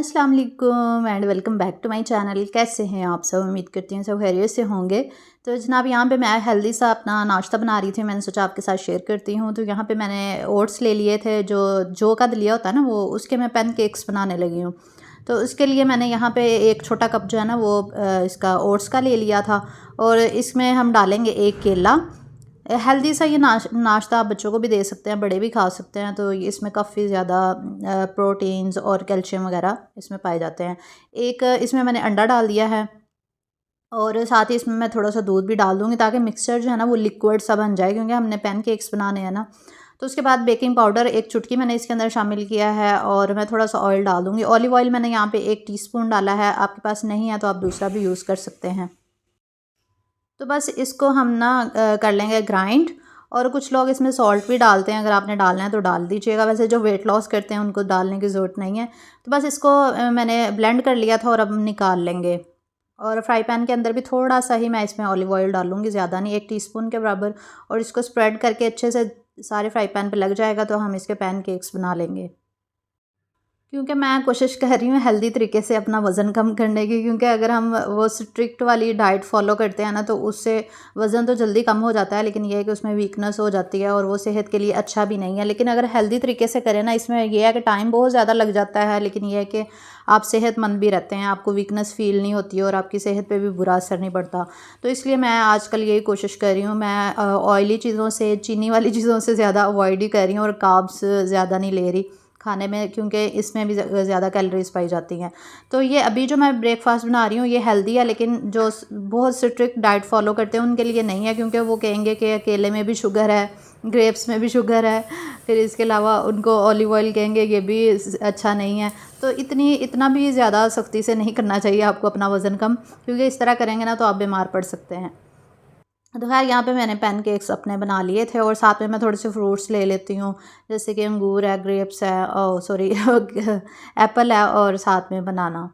अस्सलाम वालेकुम and welcome back to my channel. कैसे हैं आप सब? उम्मीद करती हूँ सब खैरियत से होंगे। तो जनाब यहाँ पे मैं हेल्दी सा अपना नाश्ता बना रही थी, मैंने सोचा आपके साथ शेयर करती हूँ। तो यहाँ पे मैंने ओट्स ले लिए थे, जो का दलिया होता है ना, वो उसके मैं पैन केक्स बनाने लगी हूँ। तो उसके लिए मैंने यहाँ पे एक छोटा कप जो है ना वो इसका ओट्स का ले लिया था। और इसमें हम डालेंगे एक केला। हेल्दी सा ये नाश्ता आप बच्चों को भी दे सकते हैं, बड़े भी खा सकते हैं। तो इसमें काफ़ी ज़्यादा प्रोटीन्स और कैल्शियम वगैरह इसमें पाए जाते हैं। एक इसमें मैंने अंडा डाल दिया है और साथ ही इसमें मैं थोड़ा सा दूध भी डाल दूँगी ताकि मिक्सचर जो है ना वो लिक्विड सा बन जाए, क्योंकि हमने पैनकेक्स बनाने हैं ना। तो उसके बाद बेकिंग पाउडर एक चुटकी मैंने इसके अंदर शामिल किया है और मैं थोड़ा सा ऑयल डाल दूँगी। ऑलिव ऑयल मैंने यहाँ पे 1 टीस्पून डाला है, आपके पास नहीं है तो आप दूसरा भी यूज़ कर सकते हैं। तो बस इसको हम ना कर लेंगे ग्राइंड। और कुछ लोग इसमें सॉल्ट भी डालते हैं, अगर आपने डालना है तो डाल दीजिएगा। वैसे जो वेट लॉस करते हैं उनको डालने की ज़रूरत नहीं है। तो बस इसको मैंने ब्लेंड कर लिया था और अब निकाल लेंगे। और फ्राई पैन के अंदर भी थोड़ा सा ही मैं इसमें ऑलिव ऑयल डालूँगी, ज़्यादा नहीं, 1 टीस्पून के बराबर। और इसको स्प्रेड करके अच्छे से सारे फ्राई पैन पे लग जाएगा तो हम इसके पैन केक्स बना लेंगे। क्योंकि मैं कोशिश कर रही हूँ हेल्दी तरीके से अपना वज़न कम करने की, क्योंकि अगर हम वो स्ट्रिक्ट वाली डाइट फ़ॉलो करते हैं ना तो उससे वज़न तो जल्दी कम हो जाता है, लेकिन ये है कि उसमें वीकनेस हो जाती है और वो सेहत के लिए अच्छा भी नहीं है। लेकिन अगर हेल्दी तरीके से करें ना, इसमें ये है कि टाइम बहुत ज़्यादा लग जाता है, लेकिन ये है कि आप सेहतमंद भी रहते हैं, आपको वीकनेस फ़ील नहीं होती और आपकी सेहत पे भी बुरा असर नहीं पड़ता। तो इसलिए मैं आजकल यही कोशिश कर रही हूँ, मैं ऑयली चीज़ों से, चीनी वाली चीज़ों से ज़्यादा अवॉइड ही कर रही हूँ और कार्ब्स ज़्यादा नहीं ले रही खाने में, क्योंकि इसमें भी ज़्यादा कैलोरीज पाई जाती हैं। तो ये अभी जो मैं ब्रेकफास्ट बना रही हूँ ये हेल्दी है, लेकिन जो बहुत स्ट्रिक्ट डाइट फॉलो करते हैं उनके लिए नहीं है, क्योंकि वो कहेंगे कि केले में भी शुगर है, ग्रेप्स में भी शुगर है, फिर इसके अलावा उनको ऑलिव ऑयल कहेंगे, ये भी अच्छा नहीं है। तो इतना भी ज़्यादा सख्ती से नहीं करना चाहिए आपको अपना वज़न कम, क्योंकि इस तरह करेंगे ना तो आप बीमार पड़ सकते हैं। तो खैर यहाँ पे मैंने पैनकेक्स अपने बना लिए थे और साथ में मैं थोड़े से फ्रूट्स ले लेती हूँ, जैसे कि अंगूर है, ग्रेप्स है, सॉरी एप्पल है और साथ में बनाना।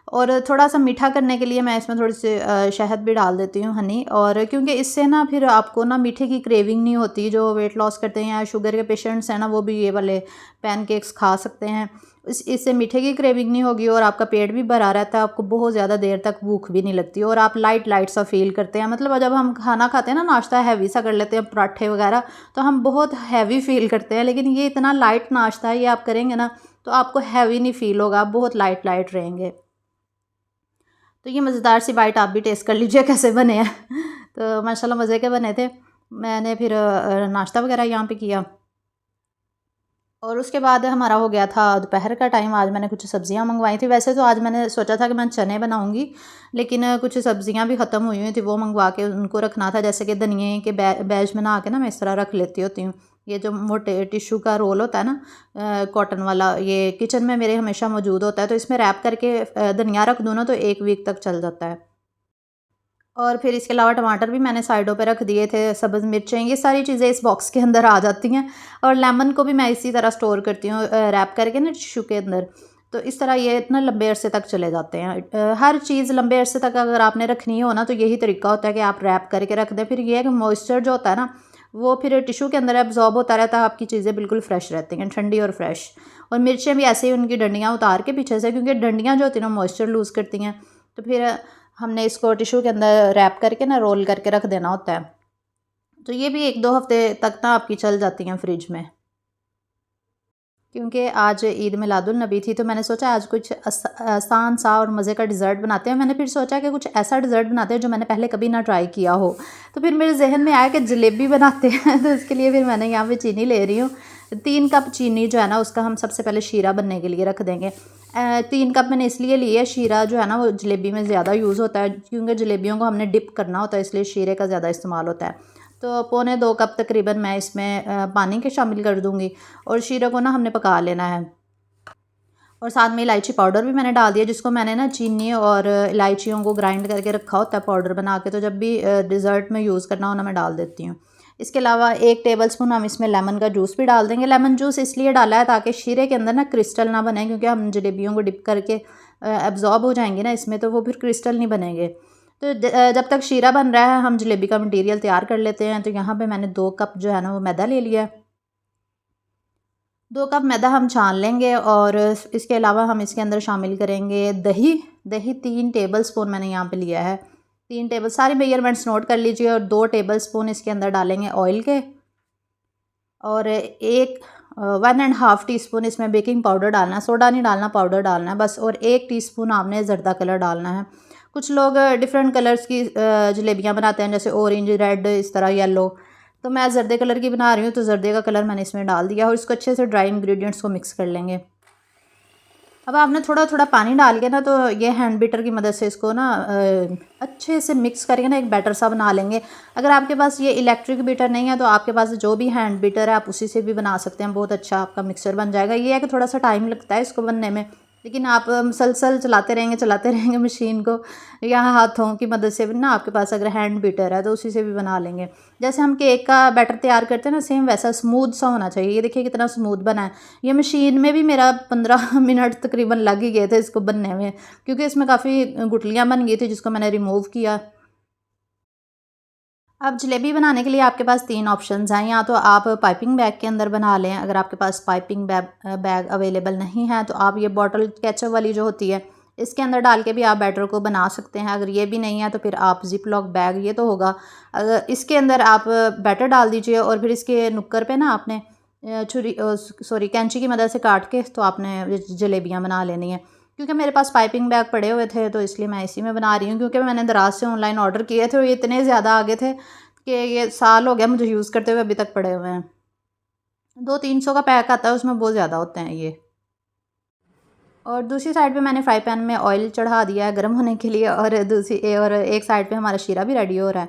और थोड़ा सा मीठा करने के लिए मैं इसमें थोड़ी सी शहद भी डाल देती हूँ, हनी। और क्योंकि इससे ना फिर आपको ना मीठे की क्रेविंग नहीं होती। जो वेट लॉस करते हैं या शुगर के पेशेंट्स हैं ना, वो भी ये वाले पैनकेक्स खा सकते हैं। इससे मीठे की क्रेविंग नहीं होगी और आपका पेट भी भरा रहता है, आपको बहुत ज़्यादा देर तक भूख भी नहीं लगती और आप लाइट लाइट सा फील करते हैं। मतलब जब हम खाना खाते हैं ना, नाश्ता हैवी सा कर लेते हैं, पराठे वगैरह, तो हम बहुत हैवी फील करते हैं। लेकिन ये इतना लाइट नाश्ता है, ये आप करेंगे ना तो आपको हैवी नहीं फील होगा, आप बहुत लाइट लाइट रहेंगे। तो ये मज़ेदार सी बाइट आप भी टेस्ट कर लीजिए कैसे बने हैं। तो माशाल्लाह मज़े के बने थे। मैंने फिर नाश्ता वगैरह यहाँ पे किया और उसके बाद हमारा हो गया था दोपहर का टाइम। आज मैंने कुछ सब्ज़ियाँ मंगवाई थी। वैसे तो आज मैंने सोचा था कि मैं चने बनाऊँगी, लेकिन कुछ सब्ज़ियाँ भी ख़त्म हुई हुई थी, वो मंगवा के उनको रखना था। जैसे कि धनिए के बैच बना के ना मैं इस तरह रख लेती होती हूँ। ये जो मोटे टिश्यू का रोल होता है ना, कॉटन वाला, ये किचन में मेरे हमेशा मौजूद होता है। तो इसमें रैप करके धनिया रख दूँ ना तो 1 वीक तक चल जाता है। और फिर इसके अलावा टमाटर भी मैंने साइडों पे रख दिए थे, सब्ज़ मिर्चें, ये सारी चीज़ें इस बॉक्स के अंदर आ जाती हैं। और लेमन को भी मैं इसी तरह स्टोर करती हूँ, रैप करके ना टिश्यू के अंदर। तो इस तरह ये इतना लंबे अरसे तक चले जाते हैं। हर चीज़ लंबे अरसे तक अगर आपने रखनी हो ना तो यही तरीका होता है कि आप रैप करके रख दें। फिर ये है कि मॉइस्चर जो होता है ना वो फिर टिश्यू के अंदर एब्जॉर्ब होता रहता है, आपकी चीज़ें बिल्कुल फ्रेश रहती हैं, ठंडी और फ्रेश। और मिर्चें भी ऐसे ही उनकी डंडियाँ उतार के पीछे से, क्योंकि डंडियाँ जो होती हैं ना मॉइस्चर लूज़ करती हैं। तो फिर हमने इसको टिश्यू के अंदर रैप करके ना रोल करके रख देना होता है। तो ये भी 1-2 हफ़्ते तक ना आपकी चल जाती हैं फ्रिज में। क्योंकि आज ईद मिलादुलनबी थी तो मैंने सोचा आज कुछ आसान सा और मज़े का डिज़र्ट बनाते हैं। मैंने फिर सोचा कि कुछ ऐसा डिज़र्ट बनाते हैं जो मैंने पहले कभी ना ट्राई किया हो। तो फिर मेरे ज़हन में आया कि जलेबी बनाते हैं। तो इसके लिए फिर मैंने यहाँ पे चीनी ले रही हूँ। 3 कप चीनी जो है ना उसका हम सबसे पहले शीरा बनने के लिए रख देंगे। 3 कप मैंने इसलिए लिए है, शीरा जो है ना वो जलेबी में ज़्यादा यूज़ होता है, क्योंकि जलेबियों को हमने डिप करना होता है, इसलिए शीरे का ज़्यादा इस्तेमाल होता है। तो पौने 2 कप तकरीबन मैं इसमें पानी के शामिल कर दूँगी और शीरे को ना हमने पका लेना है। और साथ में इलायची पाउडर भी मैंने डाल दिया, जिसको मैंने ना चीनी और इलायचियों को ग्राइंड करके रखा होता है पाउडर बना के, तो जब भी डिज़र्ट में यूज़ करना हो ना मैं डाल देती हूँ। इसके अलावा 1 टेबलस्पून हम इसमें लेमन का जूस भी डाल देंगे। लेमन जूस इसलिए डाला है ताकि शीरे के अंदर ना क्रिस्टल ना बने, क्योंकि हम जलेबियों को डिप करके एब्जॉर्ब हो जाएंगे ना इसमें, तो वो फिर क्रिस्टल नहीं बनेंगे। तो जब तक शीरा बन रहा है हम जलेबी का मटेरियल तैयार कर लेते हैं। तो यहाँ पे मैंने 2 कप जो है ना वो मैदा ले लिया है 2 कप मैदा हम छान लेंगे और इसके अलावा हम इसके अंदर शामिल करेंगे दही। दही 3 टेबलस्पून मैंने यहाँ पे लिया है। 3 टेबल, सारी मेजरमेंट्स नोट कर लीजिए। और 2 टेबलस्पून इसके अंदर डालेंगे ऑयल के, और 1.5 टीस्पून इसमें बेकिंग पाउडर डालना है। सोडा नहीं डालना, पाउडर डालना है बस। और 1 टीस्पून आपने ज़र्दा कलर डालना है। कुछ लोग डिफरेंट कलर्स की जलेबियाँ बनाते हैं, जैसे ऑरेंज, रेड, इस तरह येलो। तो मैं ज़र्दे कलर की बना रही हूँ, तो ज़र्दे का कलर मैंने इसमें डाल दिया और इसको अच्छे से ड्राई इंग्रेडिएंट्स को मिक्स कर लेंगे। अब आपने थोड़ा थोड़ा पानी डाल के ना, तो ये हैंड बीटर की मदद से इसको ना अच्छे से मिक्स करके ना एक बैटर सा बना लेंगे। अगर आपके पास ये इलेक्ट्रिक बीटर नहीं है तो आपके पास जो भी हैंड बीटर है आप उसी से भी बना सकते हैं। बहुत अच्छा आपका मिक्सचर बन जाएगा। ये है कि थोड़ा सा टाइम लगता है इसको बनने में, लेकिन आप मुसलसल चलाते रहेंगे मशीन को या हाथों की मदद से भी ना। आपके पास अगर हैंड बीटर है तो उसी से भी बना लेंगे। जैसे हम केक का बैटर तैयार करते हैं ना, सेम वैसा स्मूथ सा होना चाहिए। ये देखिए कितना स्मूथ बना है। ये मशीन में भी मेरा 15 मिनट तकरीबन लग ही गए थे इसको बनने में, क्योंकि इसमें काफ़ी गुठलियाँ बन गई थी जिसको मैंने रिमूव किया। अब जलेबी बनाने के लिए आपके पास 3 ऑप्शंस हैं। या तो आप पाइपिंग बैग के अंदर बना लें। अगर आपके पास पाइपिंग बैग अवेलेबल नहीं है तो आप ये बॉटल केचप वाली जो होती है, इसके अंदर डाल के भी आप बैटर को बना सकते हैं। अगर ये भी नहीं है तो फिर आप जिप लॉक बैग, ये तो होगा, अगर इसके अंदर आप बैटर डाल दीजिए और फिर इसके नुक्कर पे ना आपने कैंची की मदद से काट के तो आपने जलेबियाँ बना लेनी है। क्योंकि मेरे पास पाइपिंग बैग पड़े हुए थे तो इसलिए मैं इसी में बना रही हूँ। क्योंकि मैंने दराज से ऑनलाइन ऑर्डर किए थे और ये इतने ज़्यादा आ गए थे कि ये साल हो गया मुझे यूज़ करते हुए, अभी तक पड़े हुए हैं। 200-300 का पैक आता है, उसमें बहुत ज़्यादा होते हैं ये। और दूसरी साइड पे मैंने फ्राई पैन में ऑयल चढ़ा दिया है गर्म होने के लिए, और एक साइड पे हमारा शीरा भी रेडी हो रहा है।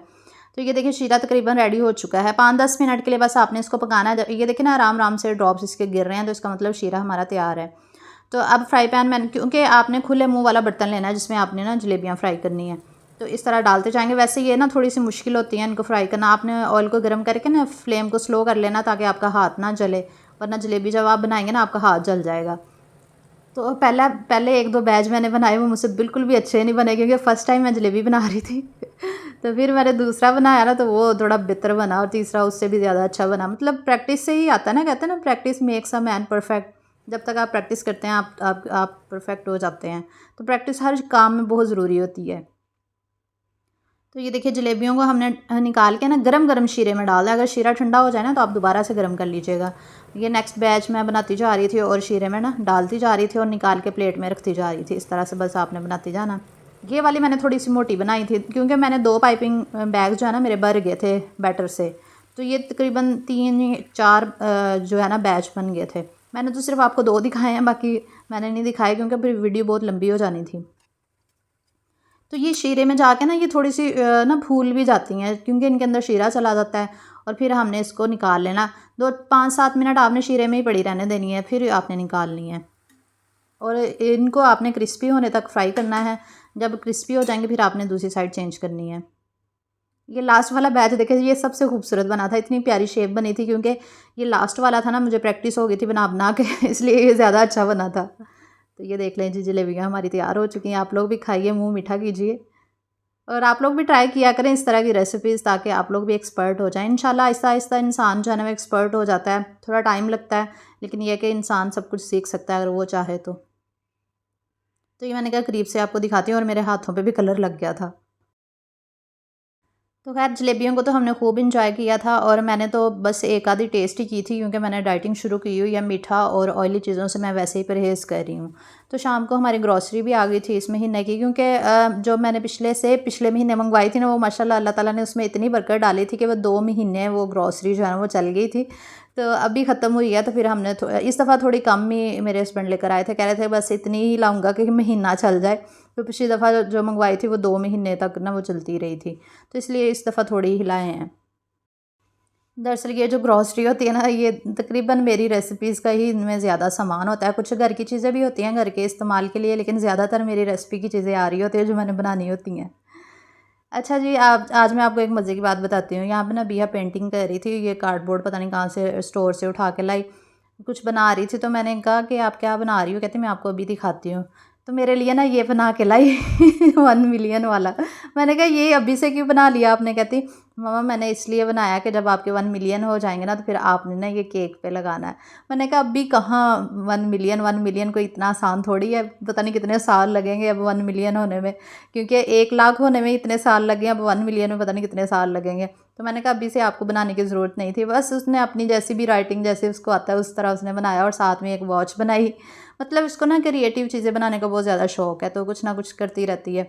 तो ये देखिए शीरा तकरीबन रेडी हो चुका है। 5-10 मिनट के लिए बस आपने इसको पकाना है। ये देखिए ना आराम आराम से ड्रॉप्स इसके गिर रहे हैं, तो इसका मतलब शीरा हमारा तैयार है। तो अब फ्राई पैन मैंने, क्योंकि आपने खुले मुंह वाला बर्तन लेना है जिसमें आपने ना जलेबियाँ फ्राई करनी है, तो इस तरह डालते जाएंगे। वैसे ये ना थोड़ी सी मुश्किल होती है इनको फ्राई करना। आपने ऑयल को गर्म करके ना फ्लेम को स्लो कर लेना ताकि आपका हाथ ना जले, वरना जलेबी जब आप बनाएंगे ना आपका हाथ जल जाएगा। तो पहले 1-2 बैच मैंने बनाए, वो मुझसे बिल्कुल भी अच्छे नहीं बने क्योंकि फ़र्स्ट टाइम मैं जलेबी बना रही थी। तो फिर मैंने दूसरा बनाया ना तो वो थोड़ा बेहतर बना, और तीसरा उससे भी ज़्यादा अच्छा बना। मतलब प्रैक्टिस से ही आता है ना, कहते हैं ना practice makes a man perfect. जब तक आप प्रैक्टिस करते हैं आप परफेक्ट हो जाते हैं। तो प्रैक्टिस हर काम में बहुत ज़रूरी होती है। तो ये देखिए जलेबियों को हमने निकाल के ना गरम गरम शीरे में डाल दिया। अगर शीरा ठंडा हो जाए ना तो आप दोबारा से गर्म कर लीजिएगा। ये नेक्स्ट बैच मैं बनाती जा रही थी और शीरे में ना डालती जा रही थी और निकाल के प्लेट में रखती जा रही थी। इस तरह से बस आपने बनाती जाना। ये वाली मैंने थोड़ी सी मोटी बनाई थी क्योंकि मैंने 2 पाइपिंग बैग जो है ना मेरे भर गए थे बैटर से। तो ये तकरीबन 3-4 जो है ना बैच बन गए थे। मैंने तो सिर्फ आपको 2 दिखाए हैं, बाकी मैंने नहीं दिखाए क्योंकि फिर वीडियो बहुत लंबी हो जानी थी। तो ये शीरे में जाके ना ये थोड़ी सी ना फूल भी जाती हैं क्योंकि इनके अंदर शीरा चला जाता है। और फिर हमने इसको निकाल लेना। 2-5-7 मिनट आपने शीरे में ही पड़ी रहने देनी है, फिर आपने निकालनी है। और इनको आपने क्रिस्पी होने तक फ्राई करना है। जब क्रिस्पी हो जाएंगे फिर आपने दूसरी साइड चेंज करनी है। ये लास्ट वाला बैच देखे, ये सबसे खूबसूरत बना था। इतनी प्यारी शेप बनी थी क्योंकि ये लास्ट वाला था ना, मुझे प्रैक्टिस हो गई थी बना बना के इसलिए ये ज़्यादा अच्छा बना था। तो ये देख लें जी, जलेबियाँ हमारी तैयार हो चुकी हैं। आप लोग भी खाइए, मुंह मीठा कीजिए। और आप लोग भी ट्राई किया करें इस तरह की रेसिपीज़, ताकि आप लोग भी एक्सपर्ट हो जाएं। इंशाल्लाह आहिस्ता आहिस्ता इंसान जो है ना वो एक्सपर्ट हो जाता है। थोड़ा टाइम लगता है, लेकिन यह कि इंसान सब कुछ सीख सकता है अगर वो चाहे तो ये मैंने कहा करीब से आपको दिखाती हूँ, और मेरे हाथों पे भी कलर लग गया था। तो खैर जलेबियों को तो हमने खूब इंजॉय किया था, और मैंने तो बस एक आधी टेस्ट ही की थी क्योंकि मैंने डाइटिंग शुरू की हुई है। मीठा और ऑयली चीज़ों से मैं वैसे ही परहेज़ कर रही हूँ। तो शाम को हमारी ग्रॉसरी भी आ गई थी इस महीने की, क्योंकि जो मैंने पिछले महीने मंगवाई थी ना, वो माशाल्लाह अल्लाह ताला ने उसमें इतनी बरकत डाली थी कि वो 2 महीने वो ग्रॉसरी जो है ना वो चल गई थी। तो अभी ख़त्म हुई है, तो फिर हमने इस दफ़ा थोड़ी कम ही मेरे हस्बैंड लेकर आए थे। कह रहे थे बस इतनी ही लाऊंगा कि महीना चल जाए। तो पिछली दफ़ा जो मंगवाई थी वो 2 महीने तक ना वो चलती रही थी, तो इसलिए इस दफ़ा थोड़ी ही लाए हैं। दरअसल ये जो ग्रॉसरी होती है ना, ये तकरीबन मेरी रेसिपीज़ का ही इनमें ज़्यादा सामान होता है। कुछ घर की चीज़ें भी होती हैं घर के इस्तेमाल के लिए, लेकिन ज़्यादातर मेरी रेसिपी की चीज़ें आ रही होती हैं जो मैंने बनानी होती हैं। अच्छा जी, आप आज मैं आपको एक मज़े की बात बताती हूँ। यहाँ पे ना बिया पेंटिंग कर रही थी। ये कार्डबोर्ड पता नहीं कहाँ से स्टोर से उठा के लाई, कुछ बना रही थी। तो मैंने कहा कि आप क्या बना रही हो? कहती मैं आपको अभी दिखाती हूँ। तो मेरे लिए ना ये बना के लाई 1 मिलियन वाला। मैंने कहा ये अभी से क्यों बना लिया आपने? कहती मम्मा मैंने इसलिए बनाया कि जब आपके 1 मिलियन हो जाएंगे ना तो फिर आपने ना ये केक पे लगाना है। मैंने कहा अभी कहाँ 1 मिलियन कोई इतना आसान थोड़ी है, पता नहीं कितने साल लगेंगे अब 1 मिलियन होने में, क्योंकि 1 लाख होने में इतने साल लगे, अब 1 मिलियन में पता नहीं कितने साल लगेंगे। तो मैंने कहा अभी से आपको बनाने की ज़रूरत नहीं थी, बस उसने अपनी जैसी भी राइटिंग जैसे उसको आता है उस तरह उसने बनाया, और साथ में एक वॉच बनाई। मतलब इसको ना क्रिएटिव चीज़ें बनाने का बहुत ज़्यादा शौक है, तो कुछ ना कुछ करती रहती है।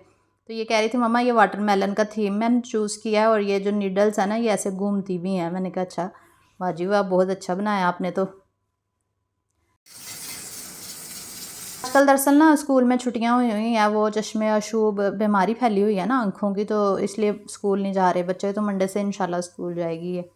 तो ये कह रही थी मम्मा ये वाटरमेलन का थीम मैंने चूज़ किया है, और ये जो नीडल्स है ना ये ऐसे घूमती भी हैं। मैंने कहा अच्छा वाह जी वाह, बहुत अच्छा बनाया आपने तो। आजकल दरअसल ना स्कूल में छुट्टियां हुई हुई हैं, वो चश्मे अशूब बीमारी फैली हुई है ना आँखों की, तो इसलिए स्कूल नहीं जा रहे बच्चे, तो मंडे से इंशाल्लाह स्कूल जाएगी ये।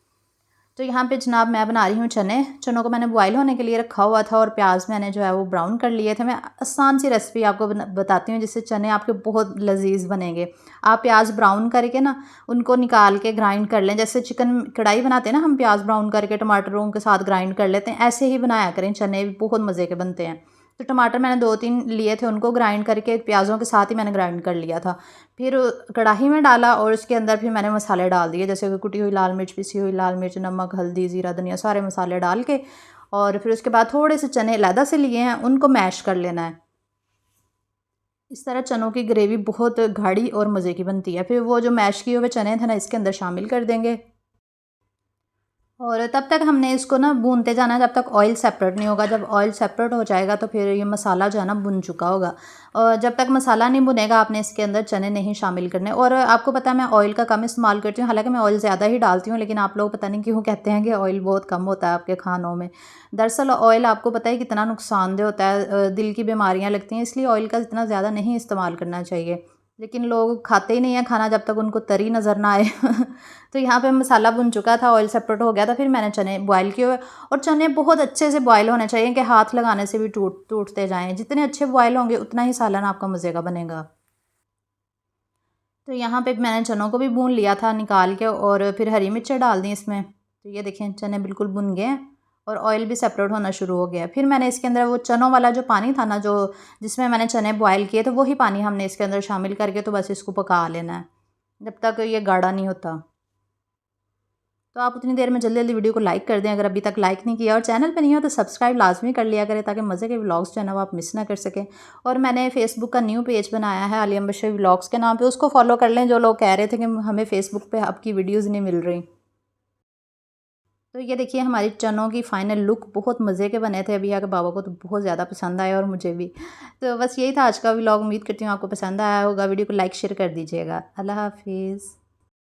तो यहाँ पे जनाब मैं बना रही हूँ चने। चनों को मैंने बॉईल होने के लिए रखा हुआ था, और प्याज मैंने जो है वो ब्राउन कर लिए थे। मैं आसान सी रेसिपी आपको बताती हूँ जिससे चने आपके बहुत लजीज बनेंगे। आप प्याज ब्राउन करके ना उनको निकाल के ग्राइंड कर लें, जैसे चिकन कढ़ाई बनाते हैं ना हम, प्याज ब्राउन करके टमाटरों के साथ ग्राइंड कर लेते हैं, ऐसे ही बनाया करें, चने भी बहुत मज़े के बनते हैं। तो टमाटर मैंने 2-3 लिए थे, उनको ग्राइंड करके प्याज़ों के साथ ही मैंने ग्राइंड कर लिया था। फिर कढ़ाई में डाला और उसके अंदर फिर मैंने मसाले डाल दिए, जैसे कि कुटी हुई लाल मिर्च, पिसी हुई लाल मिर्च, नमक, हल्दी, ज़ीरा, धनिया, सारे मसाले डाल के, और फिर उसके बाद थोड़े से चने अलहदा से लिए हैं, उनको मैश कर लेना है। इस तरह चनों की ग्रेवी बहुत गाढ़ी और मज़े की बनती है। फिर वो जो मैश किए हुए चने थे ना इसके अंदर शामिल कर देंगे, और तब तक हमने इसको ना भूनते जाना है जब तक ऑयल सेपरेट नहीं होगा। जब ऑयल सेपरेट हो जाएगा तो फिर ये मसाला जो है ना भुन चुका होगा, और जब तक मसाला नहीं भुनेगा आपने इसके अंदर चने नहीं शामिल करने। और आपको पता है मैं ऑयल का कम इस्तेमाल करती हूँ, हालांकि मैं ऑयल ज़्यादा ही डालती हूँ, लेकिन आप लोग पता नहीं क्यों कहते हैं कि ऑयल बहुत कम होता है आपके खानों में। दरअसल ऑयल आपको पता है कितना नुकसानदेह होता है, दिल की बीमारियाँ लगती हैं, इसलिए ऑयल का इतना ज़्यादा नहीं इस्तेमाल करना चाहिए। लेकिन लोग खाते ही नहीं हैं खाना जब तक उनको तरी नज़र ना आए। तो यहाँ पे मसाला भुन चुका था, ऑयल सेपरेट हो गया था, फिर मैंने चने बॉयल किए हुए, और चने बहुत अच्छे से बॉयल होने चाहिए कि हाथ लगाने से भी टूटते जाएं। जितने अच्छे बॉयल होंगे उतना ही सालन आपका मज़े का बनेगा। तो यहाँ पे मैंने चनों को भी भून लिया था निकाल के, और फिर हरी मिर्चें डाल दी इसमें। तो ये देखें चने बिल्कुल भुन गए हैं, और ऑयल भी सेपरेट होना शुरू हो गया। फिर मैंने इसके अंदर वो चनों वाला जो पानी था ना, जो जिसमें मैंने चने बॉयल किए, तो वही पानी हमने इसके अंदर शामिल करके तो बस इसको पका लेना है जब तक ये गाढ़ा नहीं होता। तो आप उतनी देर में जल्दी जल्दी वीडियो को लाइक कर दें, अगर अभी तक लाइक नहीं किया, और चैनल पे नहीं हो तो सब्सक्राइब लाजमी कर लिया करें, ताकि मज़े के व्लॉग्स जो है ना वो आप मिस ना कर सकें। और मैंने फेसबुक का न्यू पेज बनाया है आलिया बशीर व्लॉग्स के नाम पे, उसको फॉलो कर लें। जो लोग कह रहे थे कि हमें फेसबुक पे आपकी वीडियोज़ नहीं मिल रही। तो ये देखिए हमारी चनों की फ़ाइनल लुक बहुत मज़े के बने थे। अभी आके बाबा को तो बहुत ज़्यादा पसंद आया, और मुझे भी। तो बस यही था आज का व्लॉग, उम्मीद करती हूँ आपको पसंद आया होगा। वीडियो को लाइक शेयर कर दीजिएगा। अल्लाह हाफिज़।